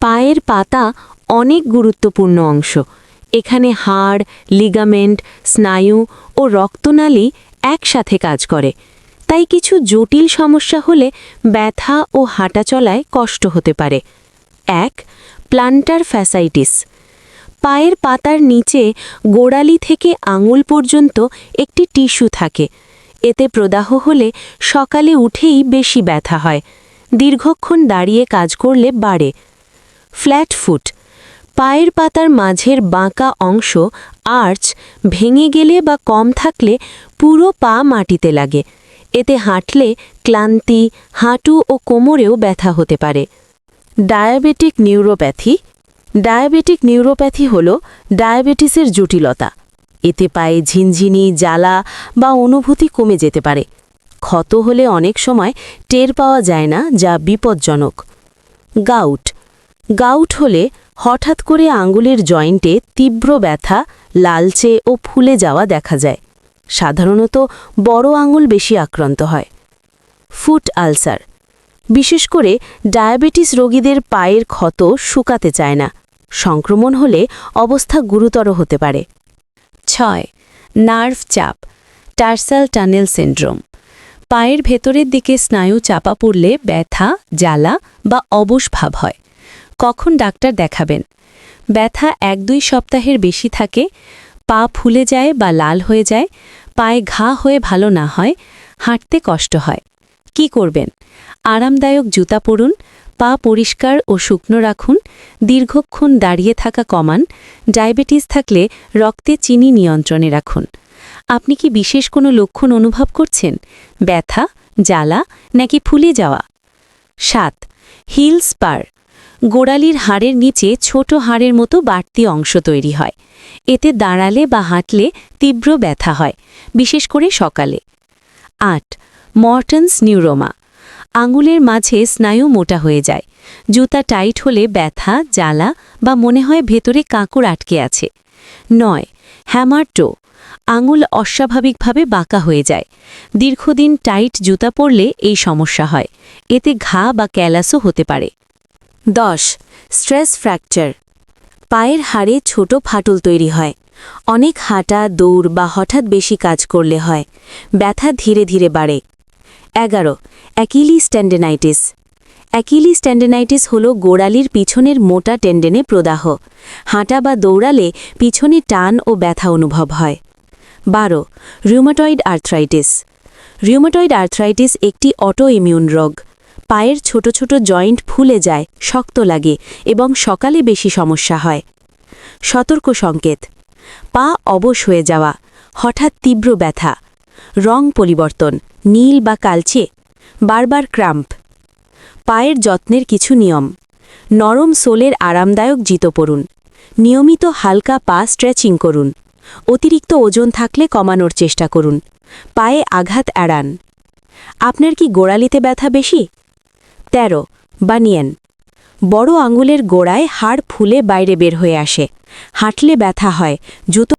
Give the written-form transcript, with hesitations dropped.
পায়ের পাতা অনেক গুরুত্বপূর্ণ অংশ। এখানে হাড়, লিগামেন্ট, স্নায়ু ও রক্তনালী একসাথে কাজ করে। তাই কিছু জটিল সমস্যা হলে ব্যথা ও হাঁটাচলায় কষ্ট হতে পারে। ১. Planter fasciitis. পায়ের পাতার নিচে গোড়ালি থেকে আঙুল পর্যন্ত একটি টিস্যু থাকে। এতে প্রদাহ হলে সকালে উঠেই বেশি ব্যথা হয়। দীর্ঘক্ষণ দাঁড়িয়ে কাজ করলে বাড়ে। Flat foot. পায়ের পাতার মাঝের বাঁকা অংশ আর্চ ভেঙে গেলে বা কম থাকলে পুরো পা মাটিতে লাগে। এতে হাঁটলে ক্লান্তি, হাঁটু ও কোমরেও ব্যথা হতে পারে। Diabetic neuropathy. ডায়াবেটিক নিউরোপ্যাথি হল ডায়াবেটিসের জটিলতা। এতে পায়ে ঝিনঝিনি, জ্বালা বা অনুভূতি কমে যেতে পারে। ক্ষত হলে অনেক সময় টের পাওয়া যায় না, যা বিপজ্জনক। গাউট। গাউট হলে হঠাৎ করে আঙুলের জয়েন্টে তীব্র ব্যথা, লালচে ও ফুলে যাওয়া দেখা যায়। সাধারণত বড় আঙুল বেশি আক্রান্ত হয়। Foot ulcer. বিশেষ করে ডায়াবেটিস রোগীদের পায়ের ক্ষত শুকাতে চায় না। সংক্রমণ হলে অবস্থা গুরুতর হতে পারে। ৬. নার্ভ চাপ, টার্সাল টানেল সিন্ড্রোম। পায়ের ভেতরের দিকে স্নায়ু চাপা পড়লে ব্যথা, জ্বালা বা অবশ ভাব হয়। কখন ডাক্তার দেখাবেন? ব্যথা ১-২ সপ্তাহের বেশি থাকে, পা ফুলে যায় বা লাল হয়ে যায়, পায়ে ঘা হয়ে ভালো না হয়, হাঁটতে কষ্ট হয়। কি করবেন? আরামদায়ক জুতা পরুন, পা পরিষ্কার ও শুকনো রাখুন, দীর্ঘক্ষণ দাঁড়িয়ে থাকা কমান, ডায়াবেটিস থাকলে রক্তে চিনি নিয়ন্ত্রণে রাখুন। আপনি কি বিশেষ কোনো লক্ষণ অনুভব করছেন? ব্যথা, জ্বালা নাকি ফুলে যাওয়া? ৭. Heel spur. গোড়ালির হাড়ের নিচে ছোট হাড়ের মতো বাড়তি অংশ তৈরি হয়। এতে দাঁড়ালে বা হাঁটলে তীব্র ব্যথা হয়, বিশেষ করে সকালে। ৮. মর্টনস নিউরোমা। আঙুলের মাঝে স্নায়ু মোটা হয়ে যায়। জুতা টাইট হলে ব্যথা, জ্বালা বা মনে হয় ভেতরে কাঁকড় আটকে আছে। ৯. হ্যামার টো। আঙুল অস্বাভাবিকভাবে বাঁকা হয়ে যায়। দীর্ঘদিন টাইট জুতা পরলে এই সমস্যা হয়। এতে ঘা বা ক্যালাসও হতে পারে। ১০. Stress fracture. পায়ের হাড়ে ছোট ফাটল তৈরি হয়। অনেক হাঁটা, দৌড় বা হঠাৎ বেশি কাজ করলে হয়। ব্যথা ধীরে ধীরে বাড়ে। ১১. অ্যাকিলিস টেন্ডেনাইটিস। অ্যাকিলিস টেন্ডেনাইটিস হল গোড়ালির পিছনের মোটা টেন্ডেনে প্রদাহ। হাঁটা বা দৌড়ালে পিছনে টান ও ব্যথা অনুভব হয়। ১২. Rheumatoid arthritis. রিউমাটয়েড আর্থ্রাইটিস একটি অটো ইমিউন রোগ। পায়ের ছোট ছোট জয়েন্ট ফুলে যায়, শক্ত লাগে এবং সকালে বেশি সমস্যা হয়। সতর্ক সংকেত: পা অবশ হয়ে যাওয়া, হঠাৎ তীব্র ব্যথা, রং পরিবর্তন, নীল বা কালচে, বারবার ক্রাম্প। পায়ের যত্নের কিছু নিয়ম: নরম সোলের আরামদায়ক জুতো পরুন, নিয়মিত হালকা পা স্ট্রেচিং করুন, অতিরিক্ত ওজন থাকলে কমানোর চেষ্টা করুন, পায়ে আঘাত এড়ান। আপনার কি গোড়ালিতে ব্যথা বেশি? ১৩. বানিয়ান। বড় আঙুলের গোড়ায় হাড় ফুলে বাইরে বের হয়ে আসে। হাঁটলে ব্যথা হয়, জুতো